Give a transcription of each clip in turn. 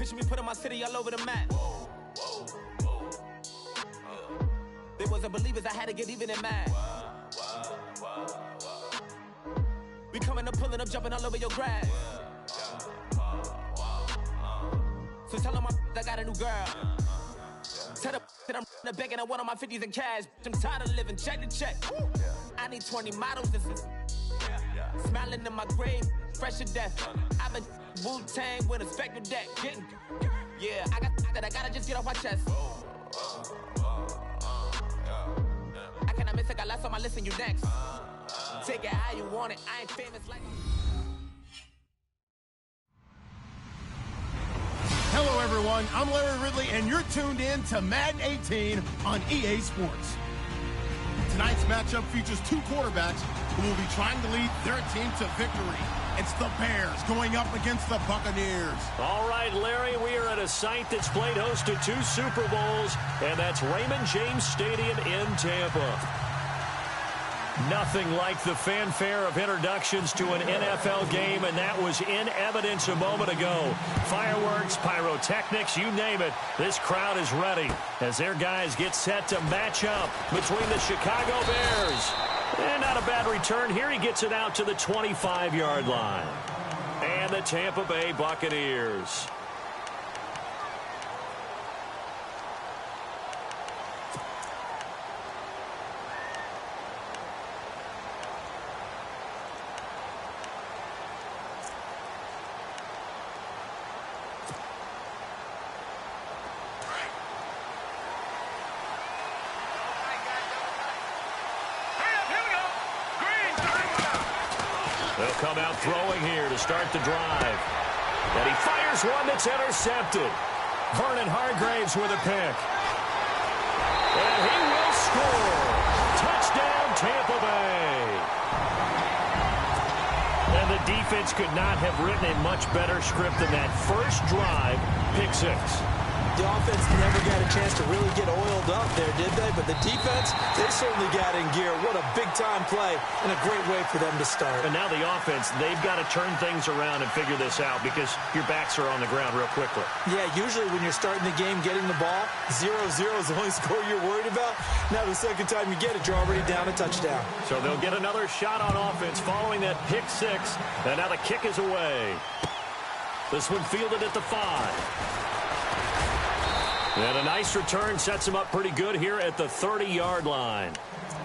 Picture me putting my city all over the map. They wasn't believers, I had to get even and mad. We coming up, pulling up, jumping all over your grass. So tell them I got a new girl. Tell them that I'm in the bank and I want all my 50s in cash. I'm tired of living check to check. I need 20 models, this is smiling in my grave, fresh to death. I've been Wu-Tang with a spectre deck. Yeah, I gotta just get off my chest. I cannot miss it, got last on my list and you next. Take it how you want it, I ain't famous like... Hello everyone, I'm Larry Ridley and you're tuned in to Madden 18 on EA Sports. Tonight's matchup features two quarterbacks who will be trying to lead their team to victory. It's the Bears going up against the Buccaneers. All right, Larry, we are at a site that's played host to 2 Super Bowls, and that's Raymond James Stadium in Tampa. Nothing like the fanfare of introductions to an NFL game, and that was in evidence a moment ago. Fireworks, pyrotechnics, you name it. This crowd is ready as their guys get set to match up between the Chicago Bears. And not a bad return here. He gets it out to the 25-yard line. And the Tampa Bay Buccaneers. They'll come out throwing here to start the drive. And he fires one that's intercepted. Vernon Hargreaves with a pick. And he will score. Touchdown, Tampa Bay. And the defense could not have written a much better script than that first drive, pick 6. The offense never got a chance to really get oiled up there, did they? But the defense, they certainly got in gear. What a big-time play and a great way for them to start. And now the offense, they've got to turn things around and figure this out because your backs are on the ground real quickly. Yeah, usually when you're starting the game, getting the ball, 0-0 is the only score you're worried about. Now the second time you get it, you're already down a touchdown. So they'll get another shot on offense following that pick 6. And now the kick is away. This one fielded at the 5. And a nice return sets him up pretty good here at the 30-yard line.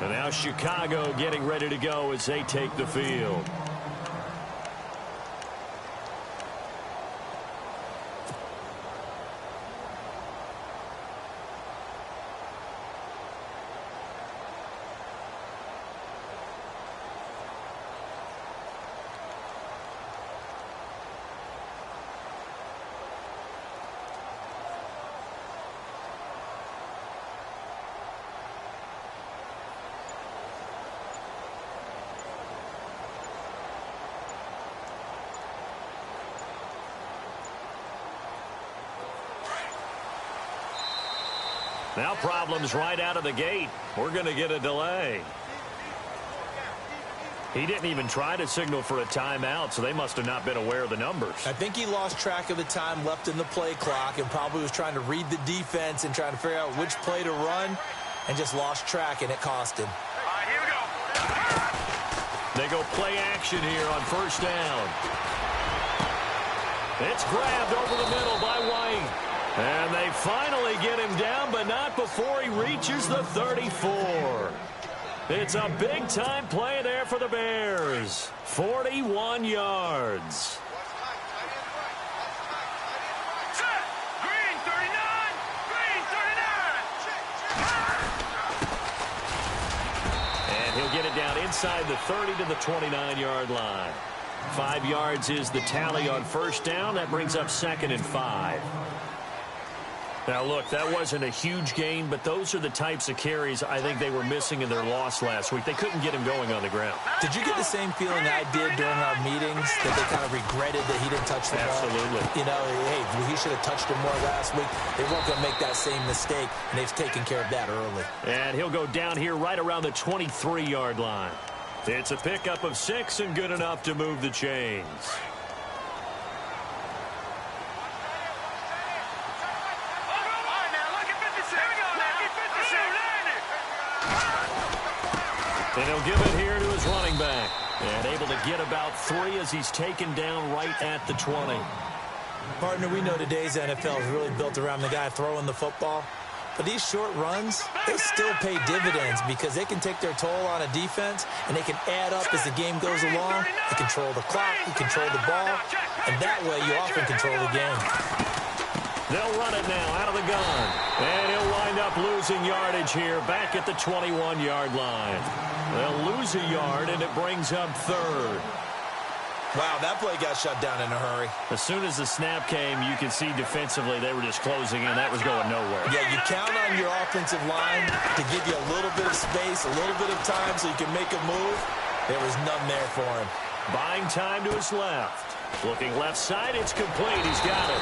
And now Chicago getting ready to go as they take the field. Now problems right out of the gate. We're going to get a delay. He didn't even try to signal for a timeout, so they must have not been aware of the numbers. I think he lost track of the time left in the play clock and probably was trying to read the defense and trying to figure out which play to run and just lost track, and it cost him. All right, here we go. They go play action here on first down. It's grabbed over the middle by White. And they finally get him down, but not before he reaches the 34. It's a big-time play there for the Bears. 41 yards. Set. Green 39. Green 39. And he'll get it down inside the 30 to the 29-yard line. 5 yards is the tally on first down. That brings up 2nd and 5. Now, look, that wasn't a huge gain, but those are the types of carries I think they were missing in their loss last week. They couldn't get him going on the ground. Did you get the same feeling I did during our meetings, that they kind of regretted that he didn't touch the ball? Absolutely. You know, hey, he should have touched him more last week. They weren't going to make that same mistake, and they've taken care of that early. And he'll go down here right around the 23-yard line. It's a pickup of 6 and good enough to move the chains. And he'll give it here to his running back. And able to get about 3 as he's taken down right at the 20. Partner, we know today's NFL is really built around the guy throwing the football. But these short runs, they still pay dividends because they can take their toll on a defense, and they can add up as the game goes along. You control the clock, you control the ball, and that way you often control the game. They'll run it now out of the gun. And he'll wind up losing yardage here back at the 21-yard line. They'll lose a yard, and it brings up 3rd. Wow, that play got shut down in a hurry. As soon as the snap came, you could see defensively they were just closing in. That was going nowhere. Yeah, you count on your offensive line to give you a little bit of space, a little bit of time so you can make a move. There was none there for him. Buying time to his left. Looking left side, it's complete. He's got it.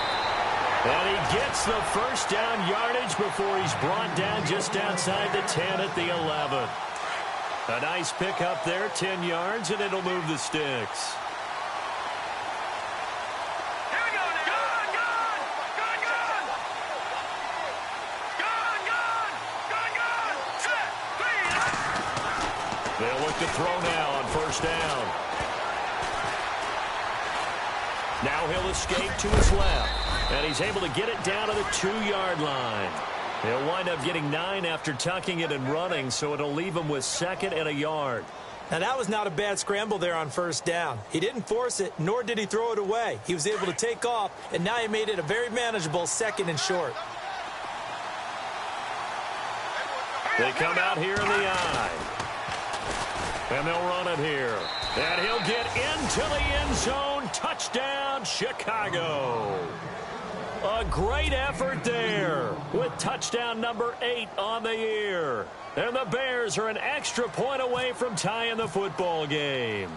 And he gets the first down yardage before he's brought down just outside the 10 at the 11. A nice pickup there, 10 yards, and it'll move the sticks. They'll look to throw now on first down. Now he'll escape to his left. And he's able to get it down to the 2-yard line. He'll wind up getting 9 after tucking it and running, so it'll leave him with 2nd and a yard. Now, that was not a bad scramble there on first down. He didn't force it, nor did he throw it away. He was able to take off, and now he made it a very manageable 2nd and short. They come out here in the eye. And they'll run it here. And he'll get into the end zone. Touchdown, Chicago. A great effort there with touchdown number 8 on the year. And the Bears are an extra point away from tying the football game.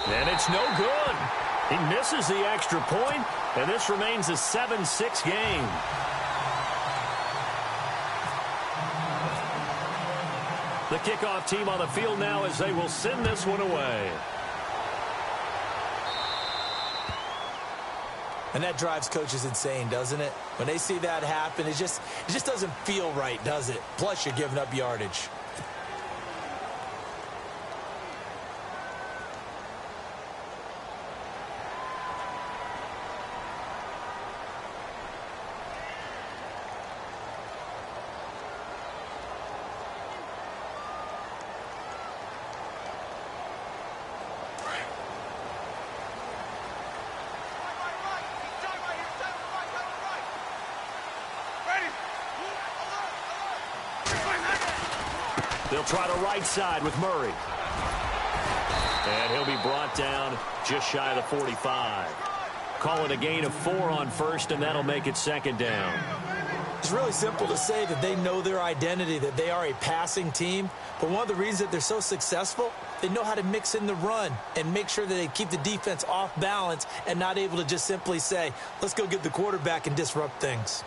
And it's no good. He misses the extra point, and this remains a 7-6 game. The kickoff team on the field now as they will send this one away. And that drives coaches insane, doesn't it? When they see that happen, it just doesn't feel right, does it? Plus, you're giving up yardage. They'll try the right side with Murray. And he'll be brought down just shy of the 45. Call it a gain of 4 on first, and that'll make it 2nd down. It's really simple to say that they know their identity, that they are a passing team. But one of the reasons that they're so successful, they know how to mix in the run and make sure that they keep the defense off balance and not able to just simply say, let's go get the quarterback and disrupt things.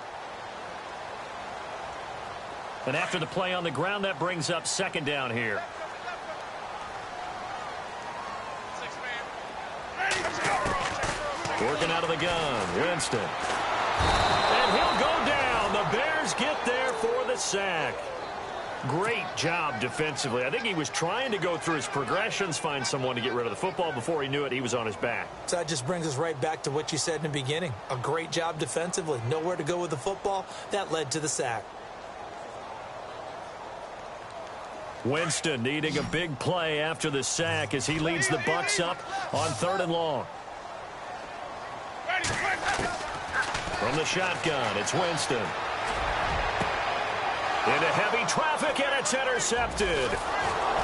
And after the play on the ground, that brings up 2nd down here. Working out of the gun, Winston. And he'll go down. The Bears get there for the sack. Great job defensively. I think he was trying to go through his progressions, find someone to get rid of the football. Before he knew it, he was on his back. So that just brings us right back to what you said in the beginning. A great job defensively. Nowhere to go with the football. That led to the sack. Winston needing a big play after the sack as he leads the Bucs up on 3rd and long. From the shotgun, it's Winston. Into heavy traffic, and it's intercepted.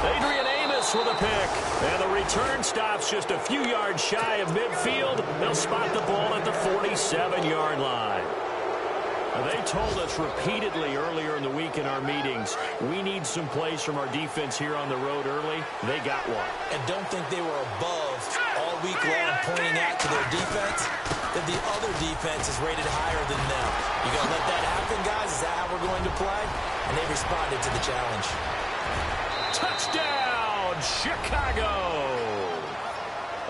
Adrian Amos with a pick. And the return stops just a few yards shy of midfield. They'll spot the ball at the 47-yard line. They told us repeatedly earlier in the week in our meetings, we need some plays from our defense here on the road early. They got one. And don't think they were above all week long pointing out to their defense that the other defense is rated higher than them. You going to let that happen, guys? Is that how we're going to play? And they responded to the challenge. Touchdown, Chicago!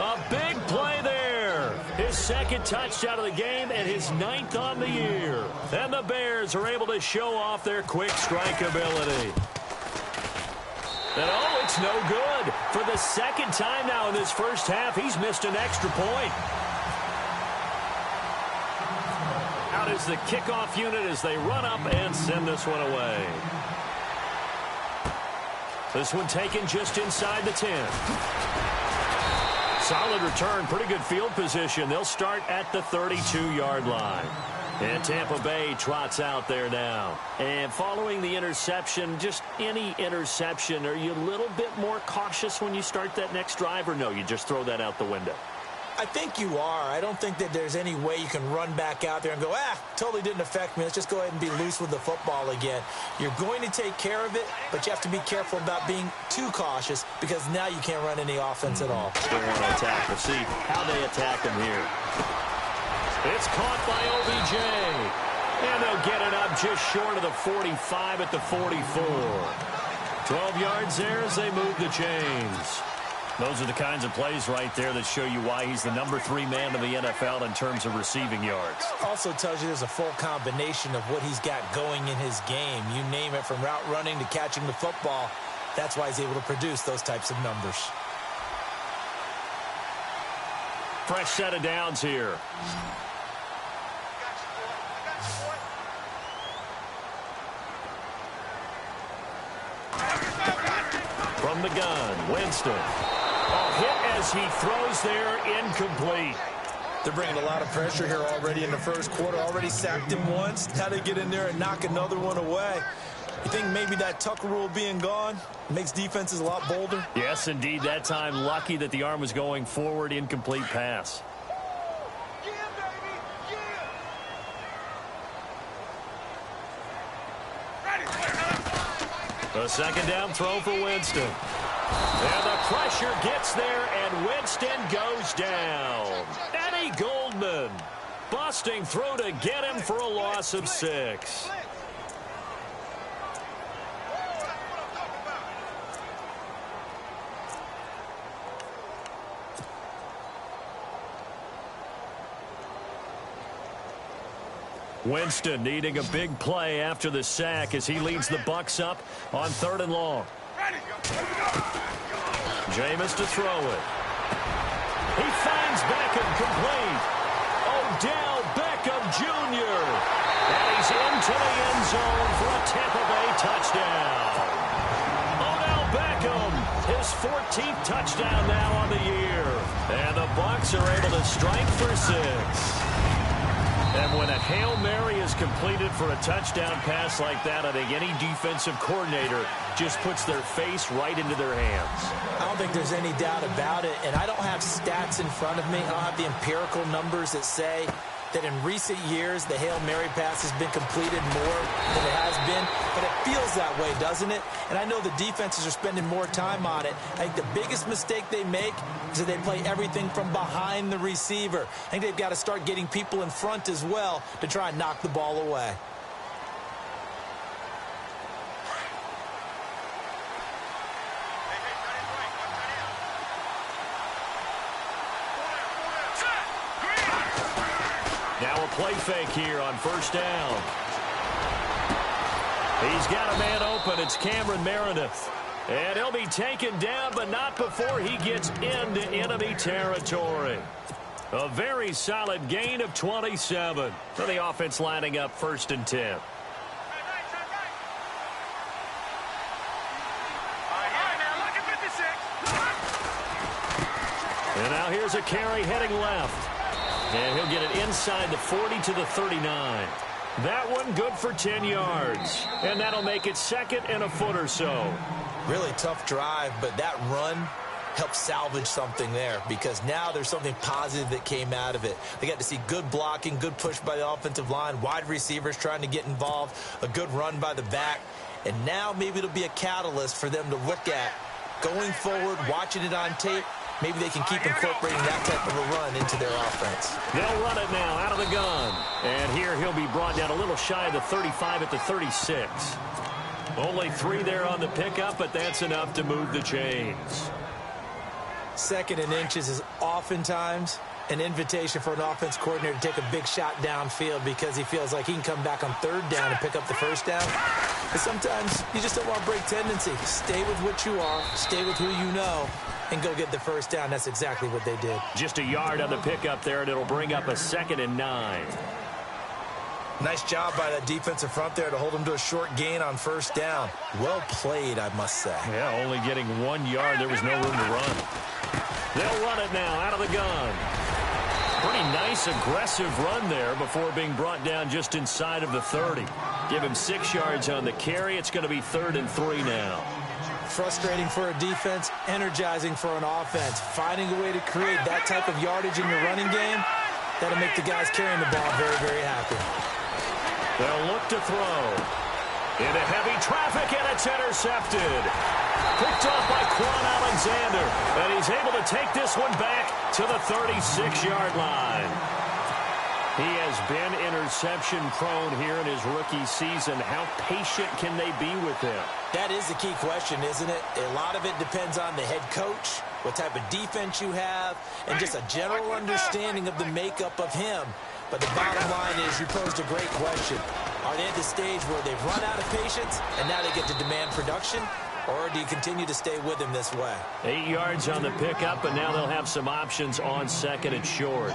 A big play there. His second touchdown of the game and his 9th on the year. And the Bears are able to show off their quick strike ability. And oh, it's no good. For the second time now in this first half, he's missed an extra point. Out is the kickoff unit as they run up and send this one away. This one taken just inside the 10. Solid return, pretty good field position. They'll start at the 32-yard line. And Tampa Bay trots out there now. And following the interception, just any interception, are you a little bit more cautious when you start that next drive, or no, you just throw that out the window? I think you are. I don't think that there's any way you can run back out there and go, totally didn't affect me. Let's just go ahead and be loose with the football again. You're going to take care of it, but you have to be careful about being too cautious because now you can't run any offense at all. Still want to attack. We'll see how they attack him here. It's caught by OBJ. And they'll get it up just short of the 45 at the 44. 12 yards there as they move the chains. Those are the kinds of plays right there that show you why he's the number 3 man in the NFL in terms of receiving yards. Also tells you there's a full combination of what he's got going in his game. You name it, from route running to catching the football. That's why he's able to produce those types of numbers. Fresh set of downs here. From the gun, Winston. A hit as he throws there, incomplete. They're bringing a lot of pressure here already in the first quarter. Already sacked him once. Now they get in there and knock another one away. You think maybe that Tucker rule being gone makes defenses a lot bolder? Yes, indeed. That time, lucky that the arm was going forward, incomplete pass. A second down throw for Winston. And the pressure gets there, and Winston goes down. Eddie Goldman busting through to get him for a loss of 6. Winston needing a big play after the sack as he leads the Bucs up on 3rd and long. Jameis to throw it. He finds Beckham complete. Odell Beckham Jr. And he's into the end zone for a Tampa Bay touchdown. Odell Beckham, his 14th touchdown now on the year. And the Bucs are able to strike for 6. And when a Hail Mary is completed for a touchdown pass like that, I think any defensive coordinator just puts their face right into their hands. I don't think there's any doubt about it, and I don't have stats in front of me. I don't have the empirical numbers that say that in recent years the Hail Mary pass has been completed more than it has been, but it feels that way, doesn't it? And I know the defenses are spending more time on it. I think the biggest mistake they make is that they play everything from behind the receiver. I think they've got to start getting people in front as well to try and knock the ball away. Now a play fake here on 1st down. He's got a man open. It's Cameron Meredith. And he'll be taken down, but not before he gets into enemy territory. A very solid gain of 27. For the offense lining up 1st and 10. And now here's a carry heading left. And he'll get it inside the 40 to the 39. That one good for 10 yards. And that'll make it 2nd and a foot or so. Really tough drive, but that run helped salvage something there because now there's something positive that came out of it. They got to see good blocking, good push by the offensive line, wide receivers trying to get involved, a good run by the back. And now maybe it'll be a catalyst for them to look at going forward, watching it on tape. Maybe they can keep incorporating that type of a run into their offense. They'll run it now out of the gun. And here he'll be brought down a little shy of the 35 at the 36. Only 3 there on the pickup, but that's enough to move the chains. 2nd and inches is oftentimes an invitation for an offense coordinator to take a big shot downfield because he feels like he can come back on third down and pick up the first down. But sometimes you just don't want to break tendency. Stay with what you are, stay with who you know, and go get the first down. That's exactly what they did. Just a yard on the pickup there, and it'll bring up a 2nd and 9. Nice job by that defensive front there to hold them to a short gain on first down. Well played, I must say. Yeah, only getting 1 yard. There was no room to run. They'll run it now out of the gun. Pretty nice, aggressive run there before being brought down just inside of the 30. Give him 6 yards on the carry. It's going to be 3rd and 3 now. Frustrating for a defense, energizing for an offense. Finding a way to create that type of yardage in your running game, that'll make the guys carrying the ball very, very happy. They'll look to throw. Into heavy traffic, and it's intercepted. Picked off by Quan Alexander. And he's able to take this one back to the 36-yard line. He has been interception-prone here in his rookie season. How patient can they be with him? That is the key question, isn't it? A lot of it depends on the head coach, what type of defense you have, and just a general understanding of the makeup of him. But the bottom line is you posed a great question. Are they at the stage where they've run out of patience and now they get to demand production? Or do you continue to stay with him this way? 8 yards on the pickup, and now they'll have some options on 2nd and short.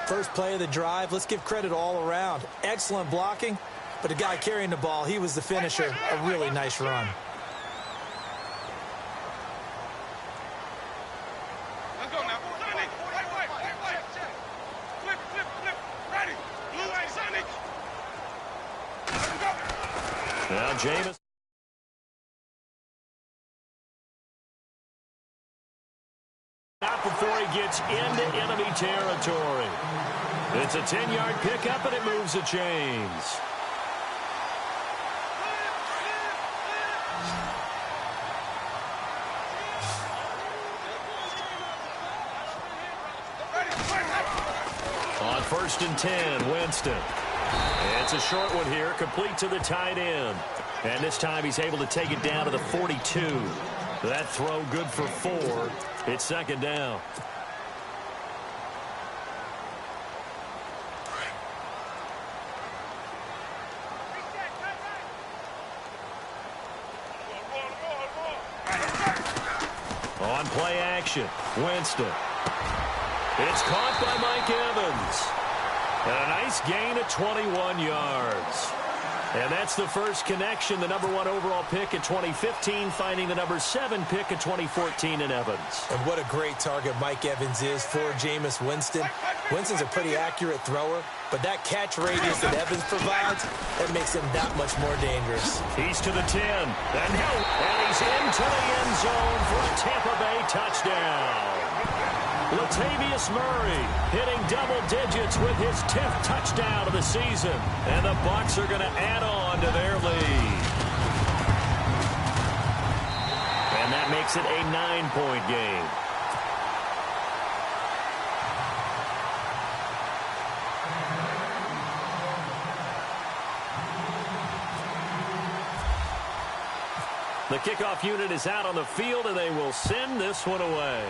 First play of the drive, let's give credit all around. Excellent blocking, but the guy carrying the ball, he was the finisher. A really nice run. Let's go now. Sonic. Wait. Flip. Ready. Blue line, Sonic. Let's go. Now Jameis. Not before he gets into enemy territory. It's a 10-yard pickup, and it moves the chains. On 1st and 10, Winston. It's a short one here, complete to the tight end. And this time he's able to take it down to the 42. That throw good for 4. It's 2nd down. On play action, Winston. It's caught by Mike Evans. And a nice gain of 21 yards. And that's the first connection, the number 1 overall pick in 2015, finding the number 7 pick in 2014 in Evans. And what a great target Mike Evans is for Jameis Winston. Winston's a pretty accurate thrower, but that catch radius that Evans provides, that makes him that much more dangerous. He's to the 10. And he's into the end zone for a Tampa Bay touchdown. Latavius Murray hitting double digits with his 10th touchdown of the season. And the Bucs are going to add on to their lead. And that makes it a 9-point game. The kickoff unit is out on the field, and they will send this one away.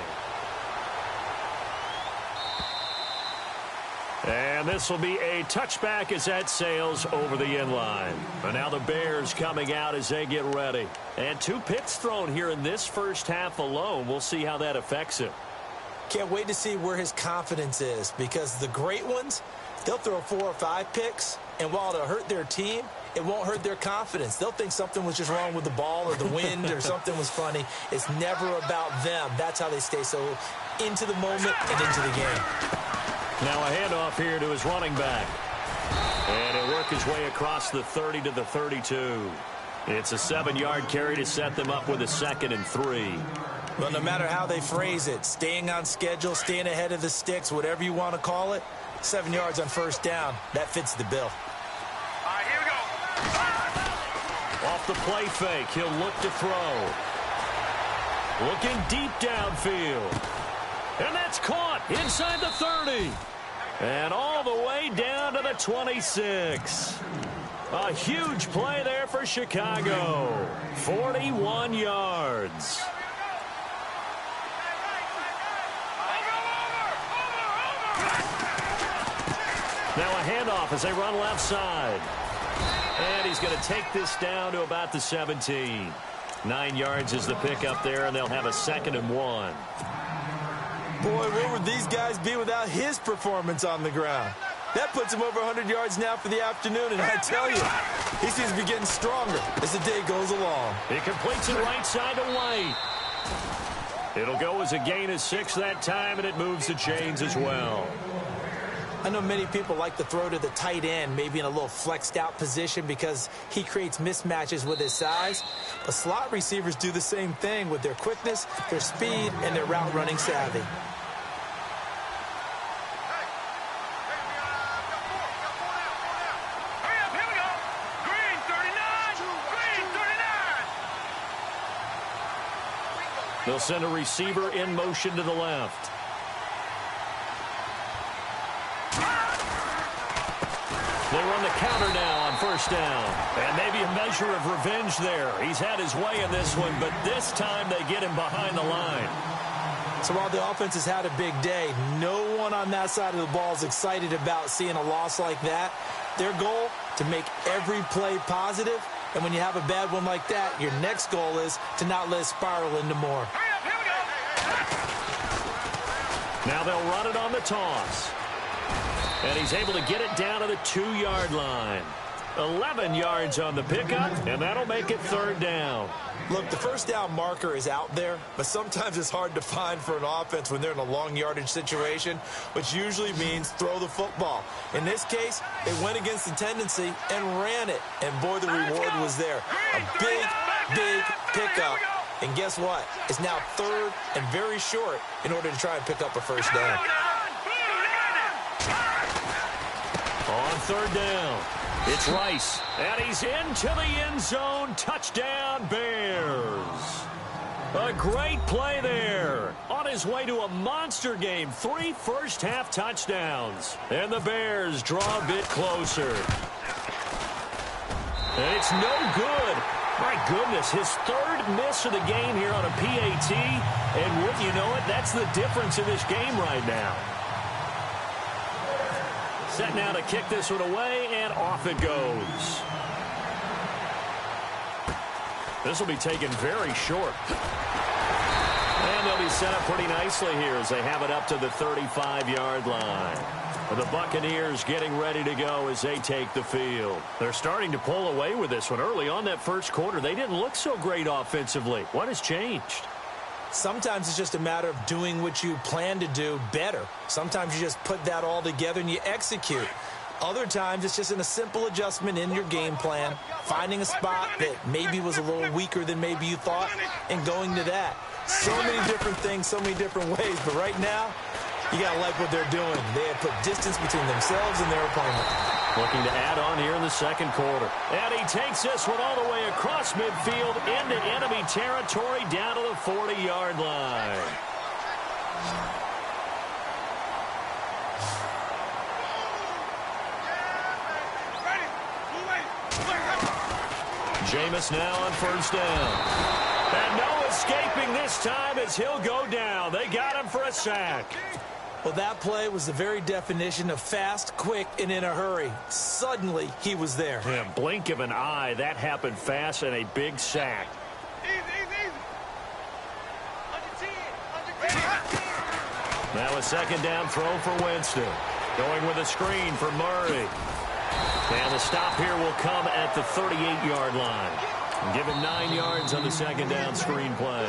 And this will be a touchback as that sails over the end line. And now the Bears coming out as they get ready. And 2 picks thrown here in this first half alone. We'll see how that affects him. Can't wait to see where his confidence is, because the great ones, they'll throw 4 or 5 picks, and while it'll hurt their team, it won't hurt their confidence. They'll think something was just wrong with the ball or the wind or something was funny. It's never about them. That's how they stay so into the moment and into the game. Now a handoff here to his running back. And he'll work his way across the 30 to the 32. It's a 7-yard carry to set them up with a 2nd and 3. Well, no matter how they phrase it, staying on schedule, staying ahead of the sticks, whatever you want to call it, 7 yards on first down, that fits the bill. All right, here we go. Off the play fake, he'll look to throw. Looking deep downfield. And that's caught inside the 30. And all the way down to the 26. A huge play there for Chicago. 41 yards. Now a handoff as they run left side. And he's going to take this down to about the 17. 9 yards is the pickup there, and they'll have a 2nd and 1. Boy, where would these guys be without his performance on the ground? That puts him over 100 yards now for the afternoon, and I tell you, he seems to be getting stronger as the day goes along. He completes it right side to White. It'll go as a gain of 6 that time, and it moves the chains as well. I know many people like to throw to the tight end, maybe in a little flexed out position because he creates mismatches with his size. But slot receivers do the same thing with their quickness, their speed, and their route running savvy. They'll send a receiver in motion to the left. They run the counter now on 1st down. And maybe a measure of revenge there. He's had his way in this one, but this time they get him behind the line. So while the offense has had a big day, no one on that side of the ball is excited about seeing a loss like that. Their goal, to make every play positive. And when you have a bad one like that, your next goal is to not let it spiral into more. Now they'll run it on the toss. And he's able to get it down to the 2-yard line. 11 yards on the pickup, and that'll make it 3rd down. Look, the 1st down marker is out there, but sometimes it's hard to find for an offense when they're in a long yardage situation, which usually means throw the football. In this case, they went against the tendency and ran it, and boy, the reward was there. A big, big pickup. And guess what? It's now 3rd and very short in order to try and pick up a 1st down. On 3rd down, it's Rice, and he's into the end zone. Touchdown, Bears. A great play there. On his way to a monster game, 3 first-half touchdowns. And the Bears draw a bit closer. And it's no good. My goodness, his 3rd miss of the game here on a PAT. And wouldn't you know it, that's the difference in this game right now. Set now to kick this one away, and off it goes. This will be taken very short. And they'll be set up pretty nicely here as they have it up to the 35-yard line. The Buccaneers getting ready to go as they take the field. They're starting to pull away with this one. Early on that 1st quarter, they didn't look so great offensively. What has changed? Sometimes it's just a matter of doing what you plan to do better. Sometimes you just put that all together and you execute. Other times it's just in a simple adjustment in your game plan, finding a spot that maybe was a little weaker than maybe you thought, and going to that. So many different things, so many different ways, but right now, you got to like what they're doing. They have put distance between themselves and their opponent. Looking to add on here in the 2nd quarter. And he takes this one all the way across midfield into enemy territory down to the 40-yard line. Jameis now on 1st down. And no escaping this time as he'll go down. They got him for a sack. Well, that play was the very definition of fast, quick, and in a hurry. Suddenly, he was there. Yeah, blink of an eye. That happened fast and a big sack. Now a 2nd down throw for Winston. Going with a screen for Murray. And the stop here will come at the 38-yard line. Give him 9 yards on the 2nd down screen play.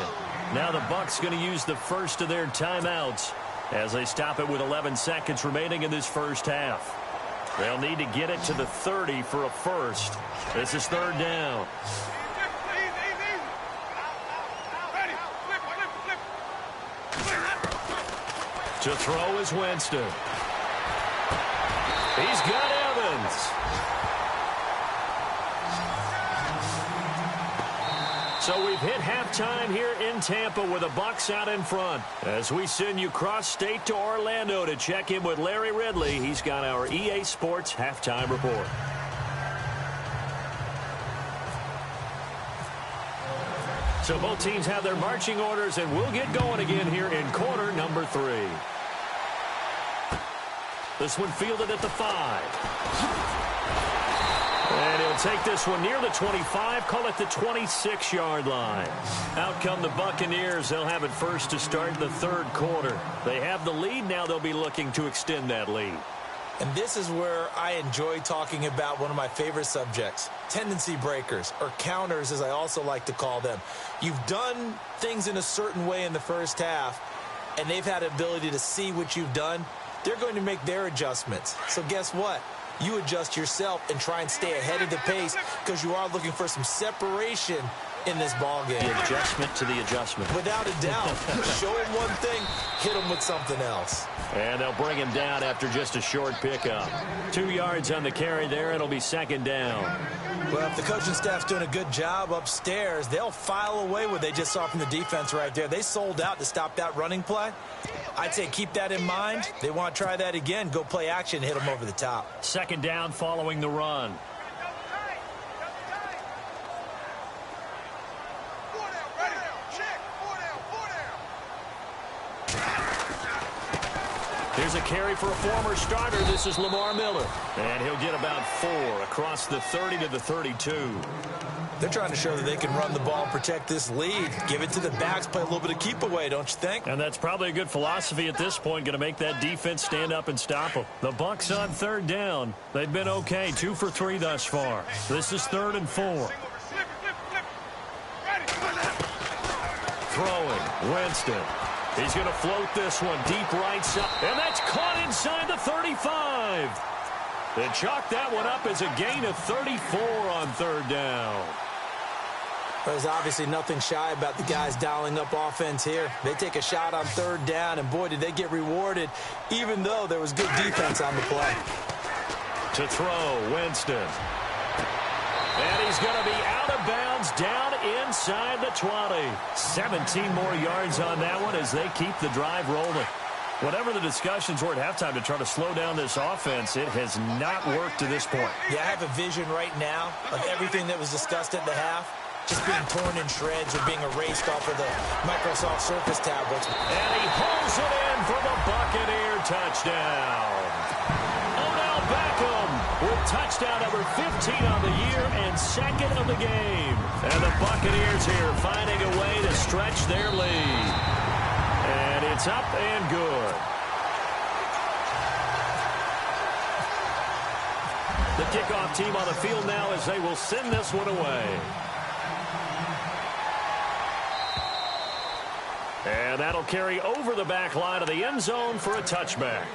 Now the Bucs going to use the first of their timeouts as they stop it with 11 seconds remaining in this 1st half. They'll need to get it to the 30 for a first. This is 3rd down. To throw is Winston. He's got Evans. So we've hit halftime here in Tampa with the Bucs out in front. As we send you cross-state to Orlando to check in with Larry Ridley. He's got our EA Sports halftime report. So both teams have their marching orders, and we'll get going again here in quarter number 3. This one fielded at the 5. And he'll take this one near the 25, call it the 26-yard line. Out come the Buccaneers. They'll have it first to start the third quarter. They have the lead. Now they'll be looking to extend that lead. And this is where I enjoy talking about one of my favorite subjects, tendency breakers, or counters as I also like to call them. You've done things in a certain way in the first half, and they've had an ability to see what you've done. They're going to make their adjustments. So guess what? You adjust yourself and try and stay ahead of the pace because you are looking for some separation in this ball game. The adjustment to the adjustment. Without a doubt. Show them one thing, hit them with something else. And they'll bring him down after just a short pickup. 2 yards on the carry there. It'll be second down. Well, if the coaching staff's doing a good job upstairs, they'll file away what they just saw from the defense right there. They sold out to stop that running play. I'd say keep that in mind. They want to try that again. Go play action, hit them over the top. Second down following the run. Here's a carry for a former starter. This is Lamar Miller. And he'll get about 4 across the 30 to the 32. They're trying to show that they can run the ball and protect this lead. Give it to the backs, play a little bit of keep away, don't you think? And that's probably a good philosophy at this point, going to make that defense stand up and stop them. The Bucs on third down. They've been okay, 2 for 3 thus far. This is 3rd and 4. Throwing, Winston. He's going to float this one deep right side. And that's caught inside the 35. They chalk that one up as a gain of 34 on third down. There's obviously nothing shy about the guys dialing up offense here. They take a shot on third down, and boy, did they get rewarded, even though there was good defense on the play. To throw, Winston. And he's going to be out of bounds down inside the 20. 17 more yards on that one as they keep the drive rolling. Whatever the discussions were at halftime to try to slow down this offense, it has not worked to this point. Yeah, I have a vision right now of everything that was discussed at the half just being torn in shreds or being erased off of the Microsoft Surface tablets. And he pulls it in for the Buccaneer touchdown. Odell Beckham with touchdown number 15 on the year and 2nd of the game. And the Buccaneers here finding a way to stretch their lead. And it's up and good. The kickoff team on the field now as they will send this one away. And that'll carry over the back line of the end zone for a touchback.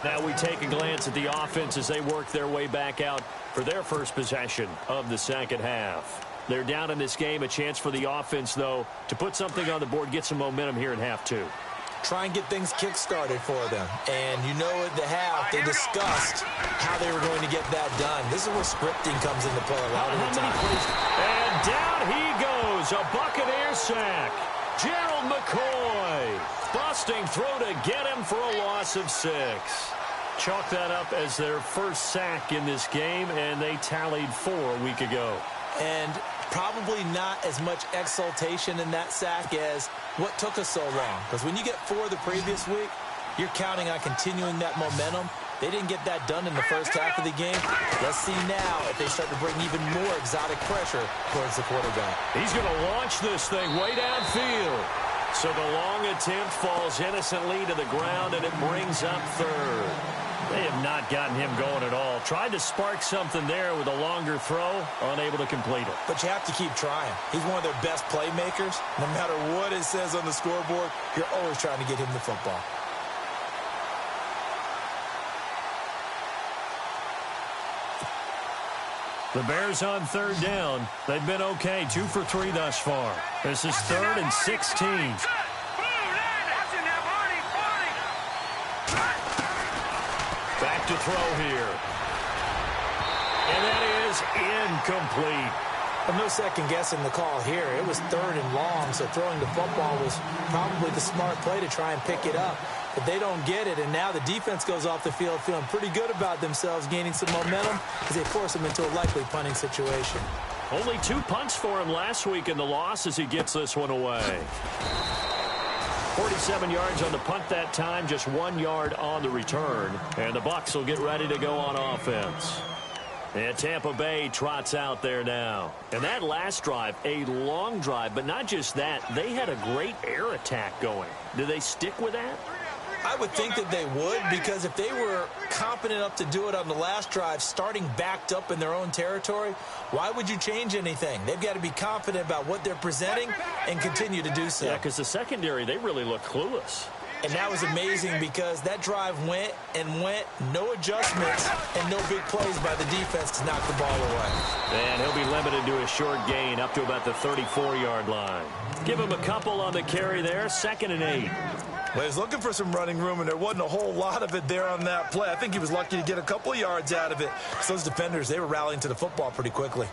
Now we take a glance at the offense as they work their way back out for their first possession of the second half. They're down in this game. A chance for the offense, though, to put something on the board, get some momentum here in half 2. Try and get things kick-started for them. And you know at the half, they discussed how they were going to get that done. This is where scripting comes into play a lot of the time. And down he goes. A Buccaneer sack. Gerald McCoy busting through to get him for a loss of 6. Chalk that up as their first sack in this game, and they tallied 4 a week ago. And probably not as much exultation in that sack as what took us so long. Because when you get 4 the previous week, you're counting on continuing that momentum. They didn't get that done in the first half of the game. Let's see now if they start to bring even more exotic pressure towards the quarterback. He's going to launch this thing way downfield. So the long attempt falls innocently to the ground, and it brings up 3rd. They have not gotten him going at all. Tried to spark something there with a longer throw, unable to complete it. But you have to keep trying. He's one of their best playmakers. No matter what it says on the scoreboard, you're always trying to get him the football. The Bears on third down. They've been okay, 2 for 3 thus far. This is 3rd and 16. Back to throw here. And that is incomplete. No second guessing the call here. It was 3rd and long, so throwing the football was probably the smart play to try and pick it up. But they don't get it, and now the defense goes off the field feeling pretty good about themselves, gaining some momentum as they force them into a likely punting situation. Only 2 punts for him last week in the loss as he gets this one away. 47 yards on the punt that time, just 1 yard on the return. And the Bucs will get ready to go on offense. And Tampa Bay trots out there now. And that last drive, a long drive, but not just that. They had a great air attack going. Do they stick with that? I would think that they would, because if they were competent enough to do it on the last drive, starting backed up in their own territory, why would you change anything? They've got to be confident about what they're presenting and continue to do so. Yeah, because the secondary, they really look clueless. And that was amazing because that drive went and went, no adjustments, and no big plays by the defense to knock the ball away. And he'll be limited to a short gain up to about the 34-yard line. Give him a couple on the carry there, 2nd and 8. Well, he was looking for some running room, and there wasn't a whole lot of it there on that play. I think he was lucky to get a couple of yards out of it. So those defenders, they were rallying to the football pretty quickly.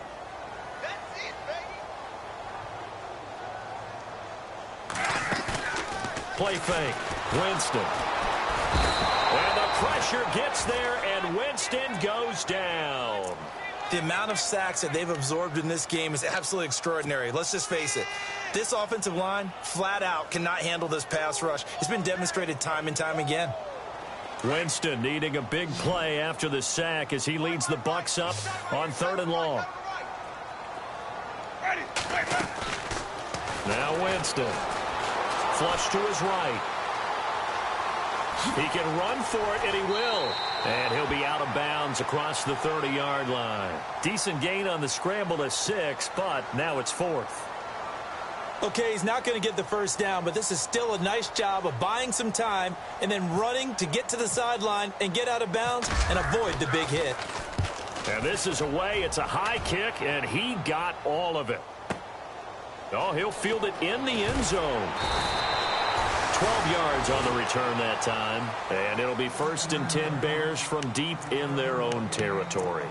Play fake. Winston. And the pressure gets there, and Winston goes down. The amount of sacks that they've absorbed in this game is absolutely extraordinary. Let's just face it. This offensive line, flat out, cannot handle this pass rush. It's been demonstrated time and time again. Winston needing a big play after the sack as he leads the Bucs up on 3rd and long. Now Winston. Flush to his right. He can run for it, and he will. And he'll be out of bounds across the 30-yard line. Decent gain on the scramble to 6, but now it's 4th. Okay, he's not going to get the first down, but this is still a nice job of buying some time and then running to get to the sideline and get out of bounds and avoid the big hit. And this is away. It's a high kick, and he got all of it. Oh, he'll field it in the end zone. 12 yards on the return that time. And it'll be 1st and 10 Bears from deep in their own territory.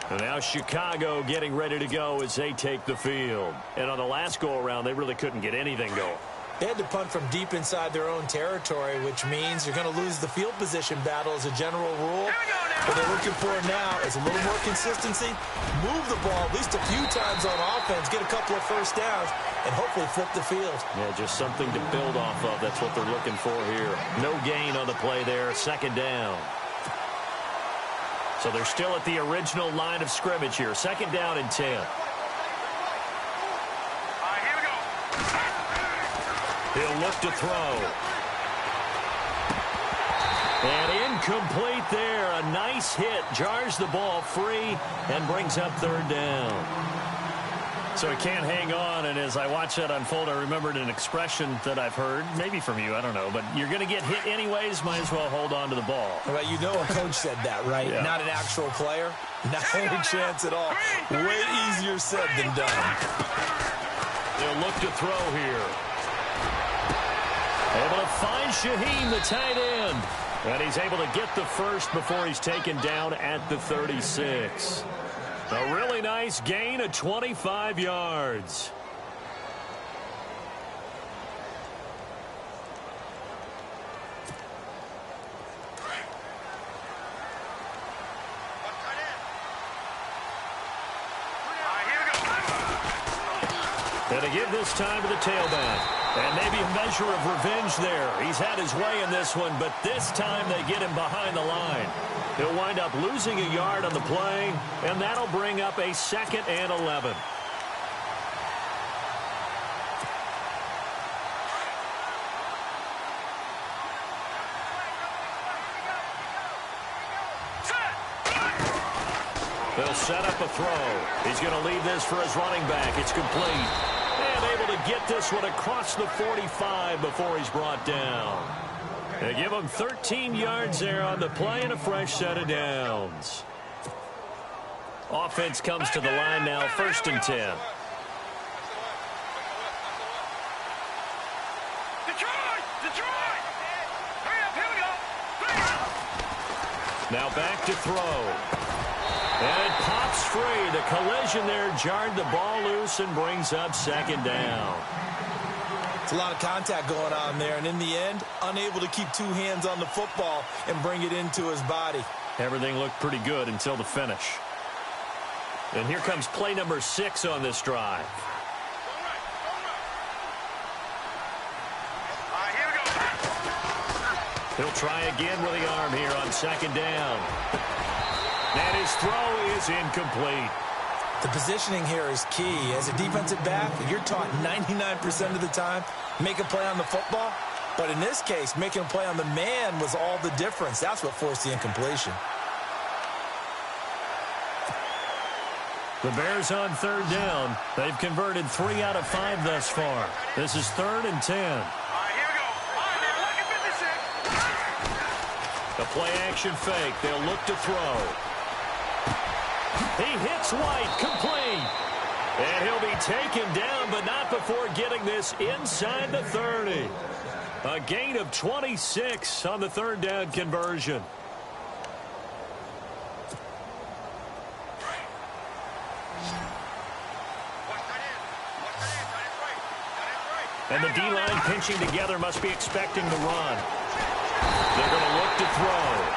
And now Chicago getting ready to go as they take the field. And on the last go-around, they really couldn't get anything going. They had to punt from deep inside their own territory, which means you're going to lose the field position battle as a general rule. What they're looking for now is a little more consistency, move the ball at least a few times on offense, get a couple of first downs, and hopefully flip the field. Yeah, just something to build off of. That's what they're looking for here. No gain on the play there, 2nd down. So they're still at the original line of scrimmage here. 2nd down and 10. He'll look to throw. And incomplete there. A nice hit. Jars the ball free and brings up 3rd down. So he can't hang on, and as I watch that unfold, I remembered an expression that I've heard, maybe from you, I don't know, but you're going to get hit anyways, might as well hold on to the ball. Well, you know a coach said that, right? Yeah. Not an actual player. Not any chance at all. Way easier said than done. They'll look to throw here. Able to find Shaheem, the tight end. And he's able to get the first before he's taken down at the 36. A really nice gain of 25 yards. And to give this time to the tailback. And maybe a measure of revenge there. He's had his way in this one, but this time they get him behind the line. He'll wind up losing a yard on the play, and that'll bring up a 2nd and 11. They'll set up a throw. He's going to leave this for his running back. It's complete. And able to get this one across the 45 before he's brought down. They give him 13 yards there on the play and a fresh set of downs. Offense comes to the line now, 1st and 10. Now back to throw. And it pops free. The collision there jarred the ball loose and brings up 2nd down. It's a lot of contact going on there, and in the end, unable to keep 2 hands on the football and bring it into his body. Everything looked pretty good until the finish. And here comes play number 6 on this drive. Here He'll try again with the arm here on second down. And his throw is incomplete. The positioning here is key. As a defensive back, you're taught 99% of the time, make a play on the football. But in this case, making a play on the man was all the difference. That's what forced the incompletion. The Bears on third down. They've converted 3 out of 5 thus far. This is 3rd and 10. All right, here we go. All right, man, look at 56. The play-action fake. They'll look to throw. He hits White, complete. And he'll be taken down, but not before getting this inside the 30. A gain of 26 on the 3rd down conversion. And the D-line pinching together must be expecting the run. They're going to look to throw.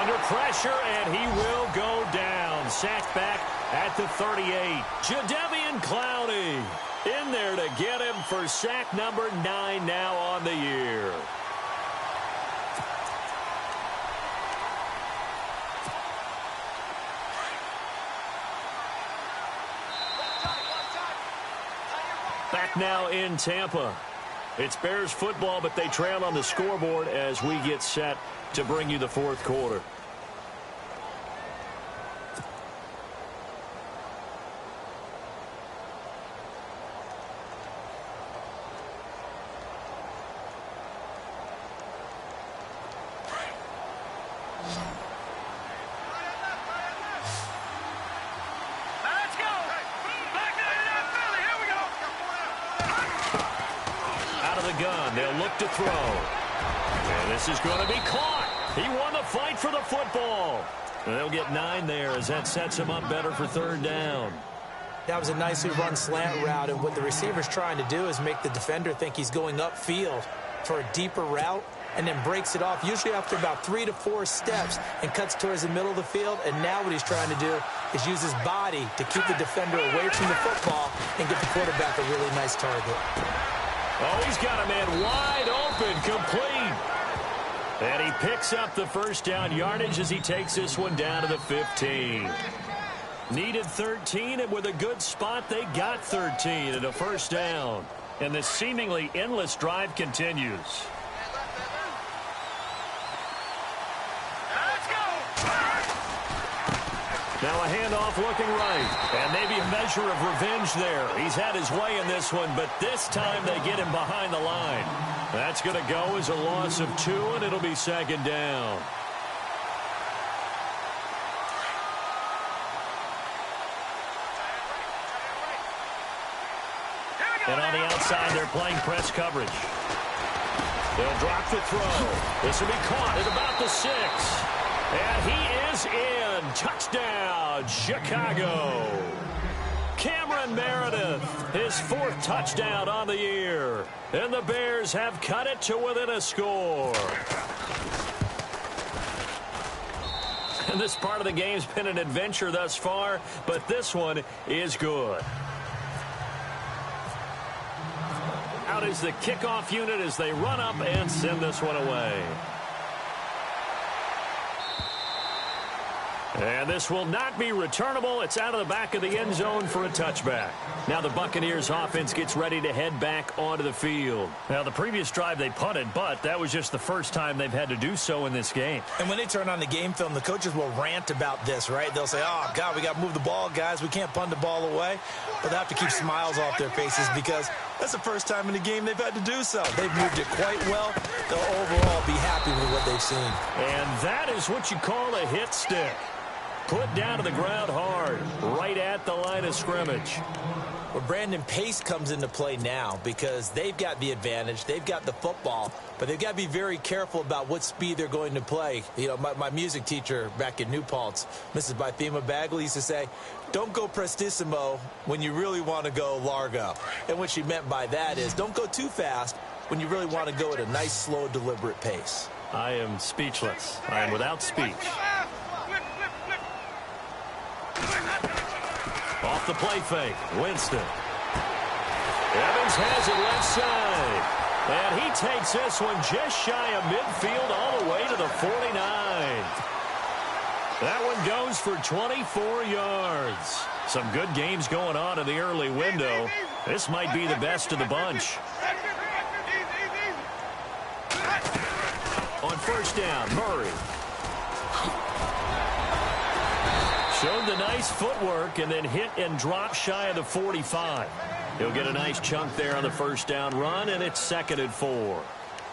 Under pressure, and he will go down. Sacked back at the 38. Jadeveon Clowney in there to get him for sack number 9 now on the year. Back now in Tampa. It's Bears football, but they trail on the scoreboard as we get set to bring you the 4th quarter. They'll look to throw. And this is going to be caught. He won the fight for the football. And they'll get 9 there as that sets him up better for 3rd down. That was a nicely run slant route, and what the receiver's trying to do is make the defender think he's going upfield for a deeper route and then breaks it off, usually after about 3 to 4 steps, and cuts towards the middle of the field. And now what he's trying to do is use his body to keep the defender away from the football and get the quarterback a really nice target. Oh, he's got a man wide open, complete. And he picks up the 1st down yardage as he takes this one down to the 15. Needed 13, and with a good spot, they got 13 and a 1st down. And the seemingly endless drive continues. Now a handoff looking right. And maybe a measure of revenge there. He's had his way in this one, but this time they get him behind the line. That's going to go as a loss of 2, and it'll be 2nd down. And on the outside, they're playing press coverage. They'll drop the throw. This will be caught at about the 6. And he is in. Touchdown, Chicago. Cameron Meredith, his 4th touchdown on the year. And the Bears have cut it to within a score. And this part of the game's been an adventure thus far, but this one is good. Out is the kickoff unit as they run up and send this one away. And this will not be returnable. It's out of the back of the end zone for a touchback. Now the Buccaneers offense gets ready to head back onto the field. Now the previous drive they punted, but that was just the first time they've had to do so in this game. And when they turn on the game film, the coaches will rant about this, right? They'll say, oh, God, we got to move the ball, guys. We can't punt the ball away. But they have to keep smiles off their faces because that's the first time in the game they've had to do so. They've moved it quite well. They'll overall be happy with what they've seen. And that is what you call a hit stick. Put down to the ground hard, right at the line of scrimmage. Well, Brandon, pace comes into play now because they've got the advantage. They've got the football, but they've got to be very careful about what speed they're going to play. You know, my music teacher back in New Paltz, Mrs. Bythema Bagley, used to say, don't go prestissimo when you really want to go largo. And what she meant by that is don't go too fast when you really want to go at a nice, slow, deliberate pace. I am speechless. I am without speech. Off the play fake, Winston. Evans has it left side. And he takes this one just shy of midfield all the way to the 49. That one goes for 24 yards. Some good games going on in the early window. This might be the best of the bunch. On first down, Murray. Showed the nice footwork and then hit and drop shy of the 45. He'll get a nice chunk there on the first down run, and it's 2nd and 4.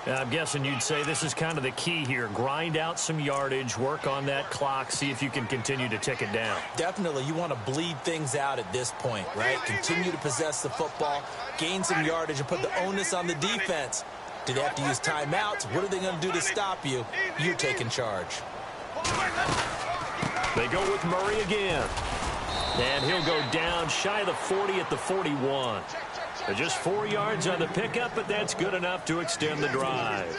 I'm guessing you'd say this is kind of the key here. Grind out some yardage, work on that clock, see if you can continue to tick it down. Definitely, you want to bleed things out at this point, right? Continue to possess the football, gain some yardage, and put the onus on the defense. Do they have to use timeouts? What are they going to do to stop you? You're taking charge. They go with Murray again. And he'll go down shy of the 40 at the 41. Just 4 yards on the pickup, but that's good enough to extend the drive.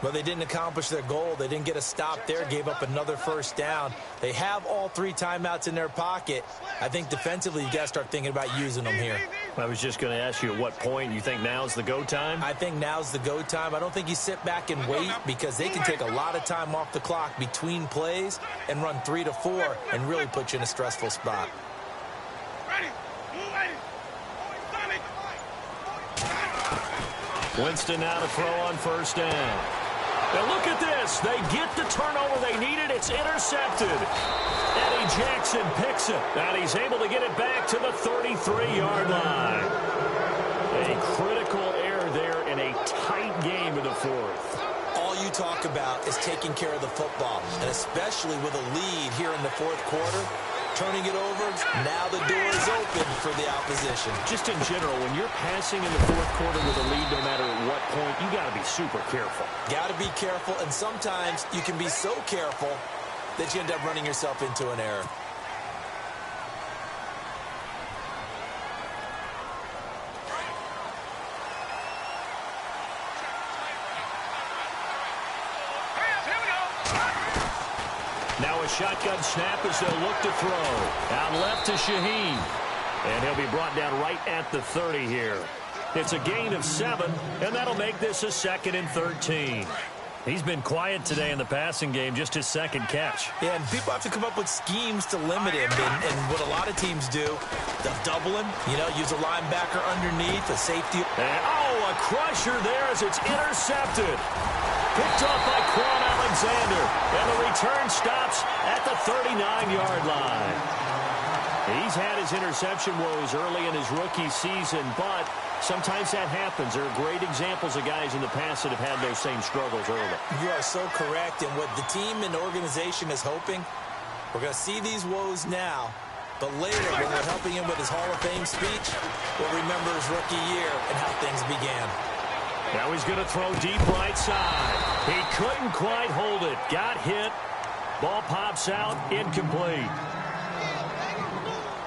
Well, they didn't accomplish their goal. They didn't get a stop there, gave up another first down. They have all 3 timeouts in their pocket. I think defensively you got to start thinking about using them here. I was just going to ask you at what point you think now's the go time? I think now's the go time. I don't think you sit back and wait because they can take a lot of time off the clock between plays and run 3 to 4 and really put you in a stressful spot. Winston now to throw on first down. Now look at this. They get the turnover they needed. It's intercepted. Eddie Jackson picks it. And he's able to get it back to the 33-yard line. A critical error there in a tight game in the 4th. All you talk about is taking care of the football, and especially with a lead here in the 4th quarter. Turning it over, now the door is open for the opposition. Just in general, when you're passing in the 4th quarter with a lead, no matter at what point, you got to be super careful. Got to be careful, and sometimes you can be so careful that you end up running yourself into an error. Now a shotgun snap as they'll look to throw. Out left to Shaheen. And he'll be brought down right at the 30 here. It's a gain of 7, and that'll make this a 2nd and 13. He's been quiet today in the passing game, just his 2nd catch. Yeah, and people have to come up with schemes to limit him. And what a lot of teams do, they'll double him, use a linebacker underneath, a safety. And, a crusher there as it's intercepted. Picked off by Quan Alexander. And the return stops at the 39-yard line. He's had his interception woes early in his rookie season, but sometimes that happens. There are great examples of guys in the past that have had those same struggles early. You are so correct. And what the team and organization is hoping, we're going to see these woes now, but later when we're helping him with his Hall of Fame speech, we'll remember his rookie year and how things began. Now he's going to throw deep right side. He couldn't quite hold it. Got hit. Ball pops out. Incomplete.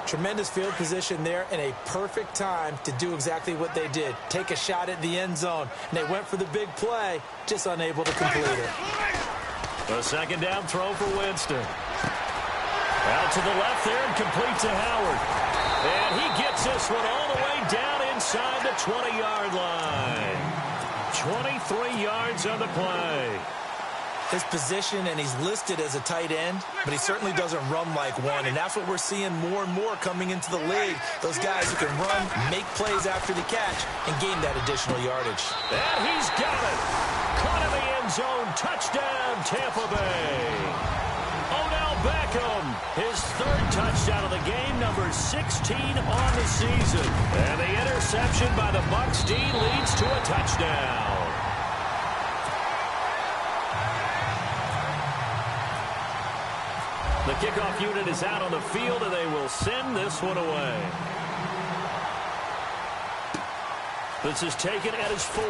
Tremendous field position there and a perfect time to do exactly what they did. Take a shot at the end zone. And they went for the big play, just unable to complete it. A 2nd down throw for Winston. Out to the left there and complete to Howard. And he gets this one all the way down inside the 20-yard line. 23 yards on the play. His position, and he's listed as a tight end, but he certainly doesn't run like one, and that's what we're seeing more and more coming into the league. Those guys who can run, make plays after the catch, and gain that additional yardage. And he's got it. Caught in the end zone. Touchdown, Tampa Bay. Odell Beckham, his 3rd touchdown of the game, number 16 on the season. And the interception by the Bucs D leads to a touchdown. The kickoff unit is out on the field, and they will send this one away. This is taken at his 4.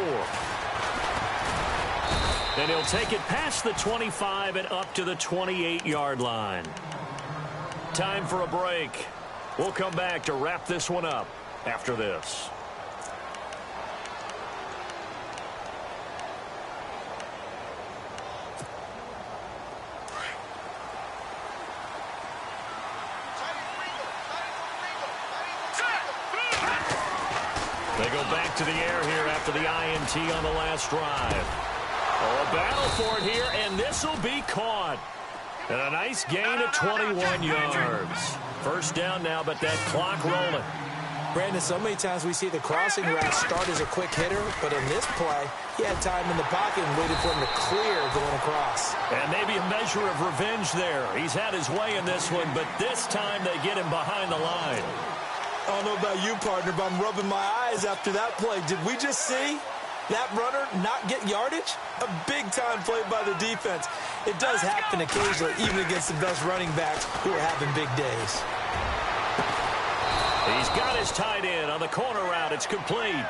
And he'll take it past the 25 and up to the 28-yard line. Time for a break. We'll come back to wrap this one up after this. They go back to the air here after the INT on the last drive. Oh, a battle for it here, and this will be caught. And a nice gain of 21 yards. First down now, but that clock rolling. Brandon, so many times we see the crossing route start as a quick hitter, but in this play, he had time in the pocket and waited for him to clear going across. And maybe a measure of revenge there. He's had his way in this one, but this time they get him behind the line. I don't know about you, partner, but I'm rubbing my eyes after that play. Did we just see that runner not get yardage? A big-time play by the defense. It does happen occasionally, even against the best running backs who are having big days. He's got his tight end on the corner route. It's complete.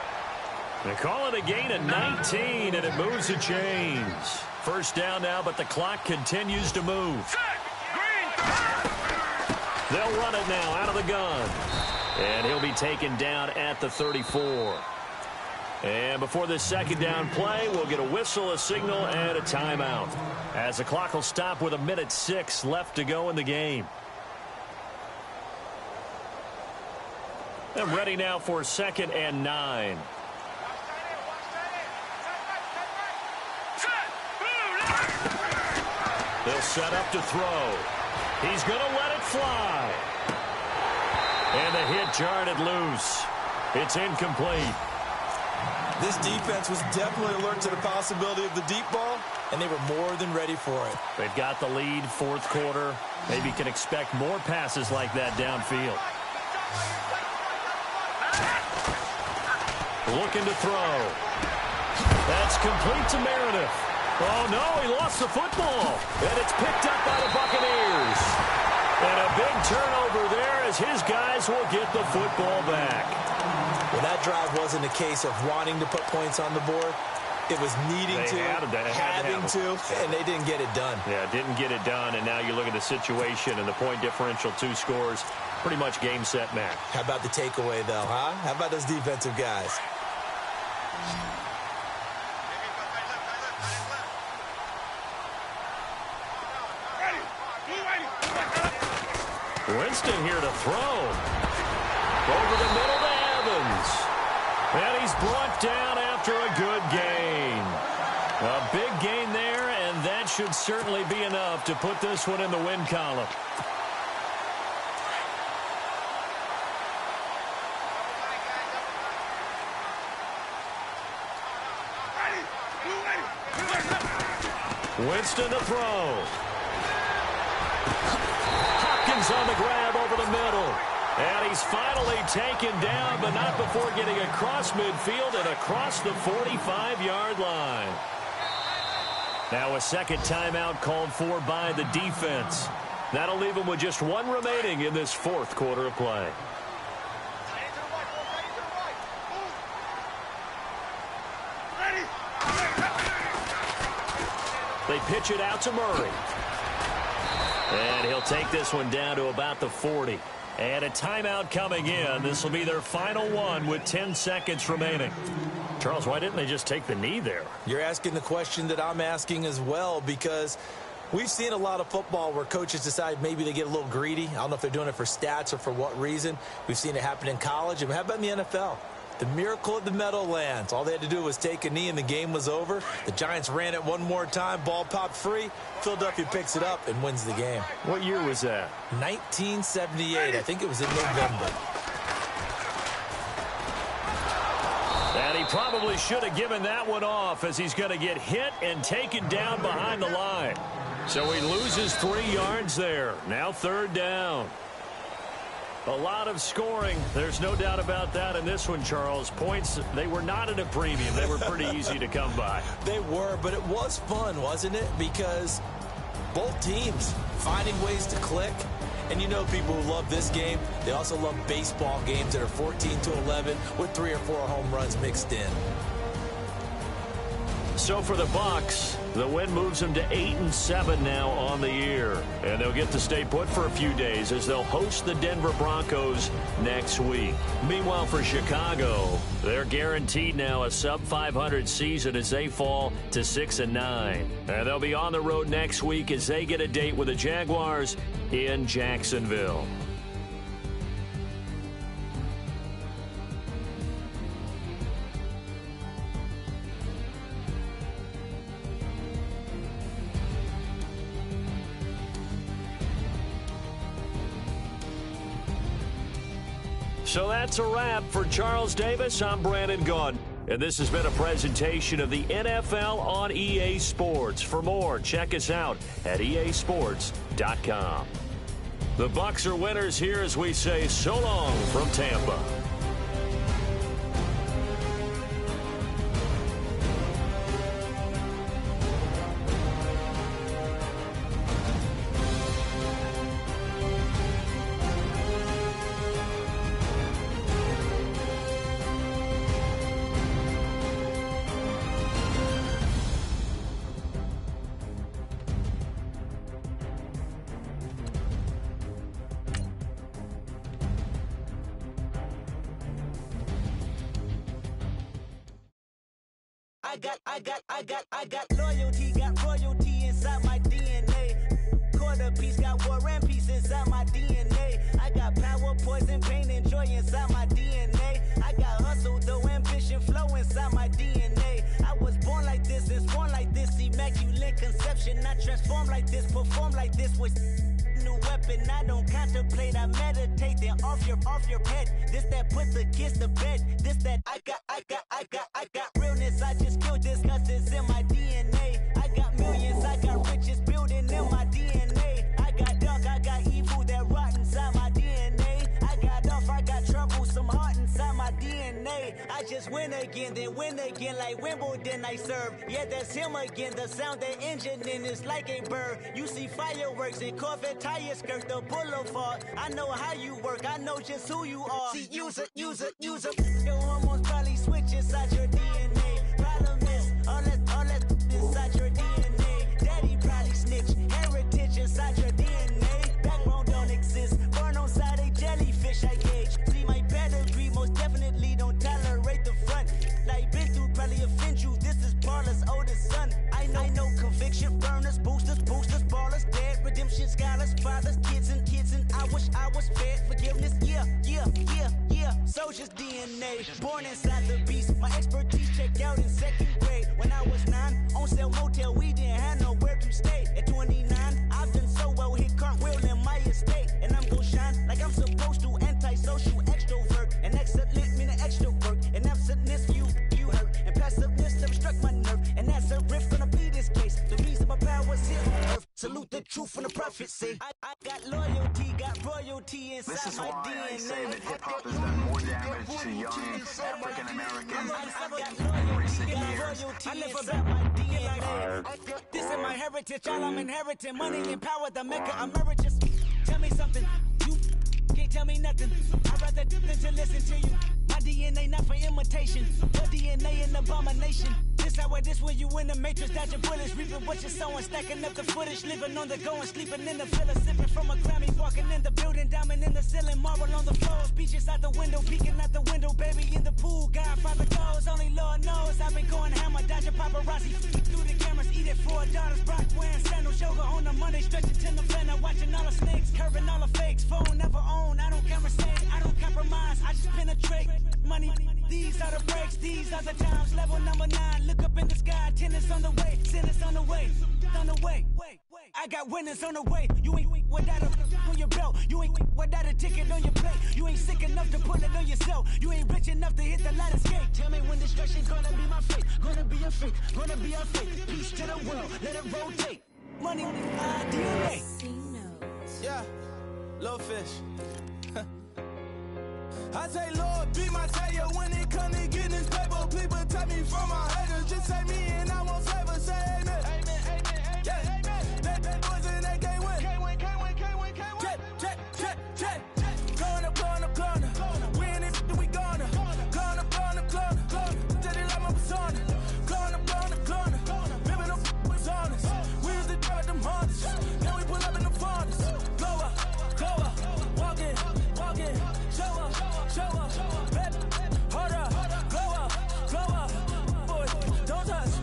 They call it a gain of 19, and it moves the chains. First down now, but the clock continues to move. They'll run it now out of the gun. And he'll be taken down at the 34. And before this second down play, we'll get a whistle, a signal, and a timeout. As the clock will stop with 1:06 left to go in the game. And ready now for 2nd and 9. They'll set up to throw. He's going to let it fly. And the hit jarred it loose. It's incomplete. This defense was definitely alert to the possibility of the deep ball, and they were more than ready for it. They've got the lead, fourth quarter. Maybe can expect more passes like that downfield. Looking to throw. That's complete to Meredith. Oh, no, he lost the football. And it's picked up by the Buccaneers. And a big turnover there as his guys will get the football back. Well, that drive wasn't a case of wanting to put points on the board. It was needing to, having to, and they didn't get it done. Yeah, didn't get it done, and now you look at the situation and the point differential, 2 scores, pretty much game, set, match. How about the takeaway, though, huh? How about those defensive guys? Winston here to throw. Over the middle to Evans. And he's brought down after a good gain. A big gain there, and that should certainly be enough to put this one in the win column. Winston to throw. Hopkins on the grab over the middle. And he's finally taken down, but not before getting across midfield and across the 45-yard line. Now a second timeout called for by the defense. That'll leave them with just 1 remaining in this fourth quarter of play. They pitch it out to Murray. And he'll take this one down to about the 40. And a timeout coming in. This will be their final one with 10 seconds remaining. Charles, why didn't they just take the knee there? You're asking the question that I'm asking as well, because we've seen a lot of football where coaches decide maybe they get a little greedy. I don't know if they're doing it for stats or for what reason. We've seen it happen in college. And how about in the NFL? The miracle of the Meadowlands. All they had to do was take a knee and the game was over. The Giants ran it one more time. Ball popped free. Philadelphia picks it up and wins the game. What year was that? 1978. I think it was in November. And he probably should have given that one off, as he's going to get hit and taken down behind the line. So he loses 3 yards there. Now 3rd down. A lot of scoring. There's no doubt about that in this one, Charles. Points, they were not at a premium. They were pretty easy to come by. They were, but it was fun, wasn't it? Because both teams finding ways to click. And you know, people who love this game, they also love baseball games that are 14-11 with 3 or 4 home runs mixed in. So for the Bucs, the win moves them to 8-7 now on the year. And they'll get to stay put for a few days as they'll host the Denver Broncos next week. Meanwhile, for Chicago, they're guaranteed now a sub-500 season as they fall to 6-9. And they'll be on the road next week as they get a date with the Jaguars in Jacksonville. So that's a wrap. For Charles Davis, I'm Brandon Gaudin. And this has been a presentation of the NFL on EA Sports. For more, check us out at easports.com. The Bucs are winners here as we say so long from Tampa. I got loyalty, got royalty inside my DNA. Quarter piece, got war and peace inside my DNA. I got power, poison, pain, and joy inside my DNA. I got hustle, though, ambition, flow inside my DNA. I was born like this, and born like this, immaculate conception. I transform like this, perform like this with new weapon. I don't contemplate, I meditate, then off your head. This that put the kids to bed. This that I got realness. I just killed this cause it's in my DNA. I got millions, I got riches building in my DNA. I got dark, I got evil that rot inside my DNA. I got off, I got trouble, some heart inside my DNA. I just win again, then win again like Wimbledon I serve. Yeah, that's him again, the sound that engine in is like a bird. You see fireworks and Corvette tires skirt the boulevard. I know how you work, I know just who you are. See, use it. Your hormones probably switch inside your DNA. Problem is, all that inside your DNA. Daddy probably snitch, heritage inside your DNA. Backbone don't exist, born on side a jellyfish I gauge. See my pedigree, most definitely don't tolerate the front. Like been through, probably offend you, this is Paula's oldest son. I know conviction, burners, boosters, ballers, dead, redemption, scholars, fathers, kids and I wish I was fed forgiveness, yeah. Soldier's DNA, born inside the beast. My expertise checked out in second grade. When I was 9, on sale motel, we didn't have nowhere to stay. At 29, I've done so well, hit cartwheel in my estate. And I'm gon' shine like I'm supposed to, antisocial extrovert. And excellent mean extra work. And absentness, you hurt. And passiveness never struck my nerve. And that's a riff gonna be this case. The reason my power's here on earth. Salute the truth from the prophecy. I got loyalty, got royalty inside this is my why DNA. I say that hip-hop has done more damage to young African-Americans in recent years. I live about my DNA. This is my heritage, all I'm inheriting. Money and power, the Mecca emeritus. Tell me something, you can't tell me nothing. I'd rather do than to listen to you. My DNA not for imitation, your DNA an abomination. This how it is when you in the matrix, dodging bullets, reaping what you're sowing, stacking up the footage, living on the go and sleeping in the villa, sipping from a Grammy, walking in the building, diamond in the ceiling, marble on the floors, beaches out the window, peeking out the window, baby in the pool, Godfather goes, only Lord knows, I've been going hammer, dodging paparazzi, through the cameras, eating 4 daughters, Brock wearing sandals, yoga on the Monday, stretching to November, watching all the snakes, curving all the fakes, phone never own, I don't conversate, I don't compromise, I just penetrate, money, these are the breaks, these are the times, level number 9, look up in the sky, tennis on the way, sinners on the way, I got winners on the way, you ain't without a on your belt, you ain't without a ticket on your plate, you ain't sick enough to put it on yourself, you ain't rich enough to hit the light escape, tell me when destruction's gonna be my fate, gonna be a fate, gonna be a fate, peace to the world, let it rotate, money, DNA. Yeah, little fish. I say, Lord, be my savior when it come to getting this paper. People take me from my haters. Just say me and I won't favor. Say amen. Amen. Yeah. That boys and they can't win. Jet. Going up. Win it, we gonna. Going up. Steady like my persona. Going up. Living up was honest. We was the drug them hardest. Then we pull up in the furnace. Glow up. Walk in. Show up. Hold up. Glow up. Boy, don't touch.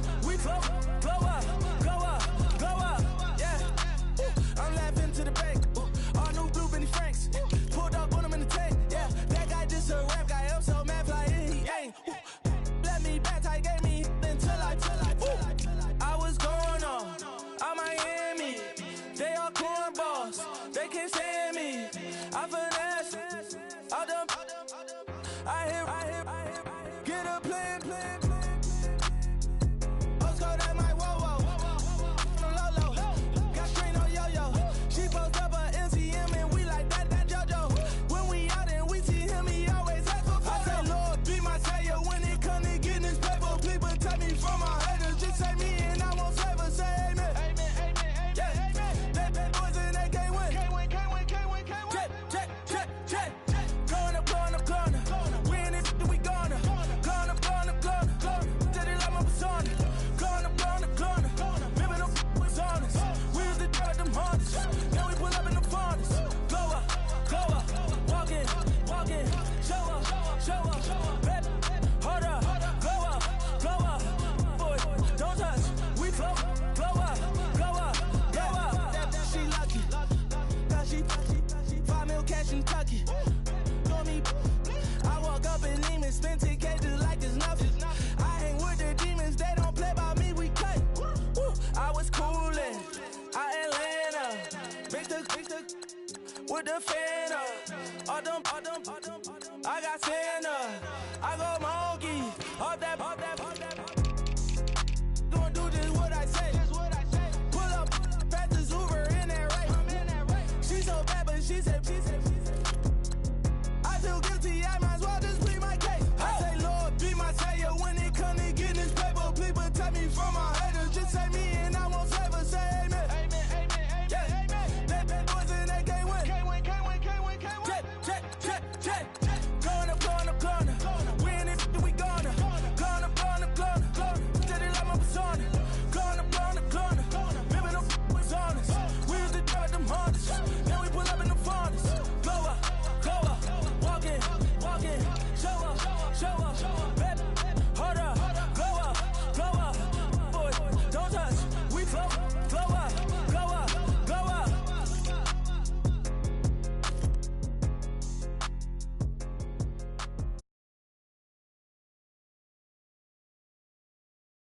with the fan up. All them, I got Santa.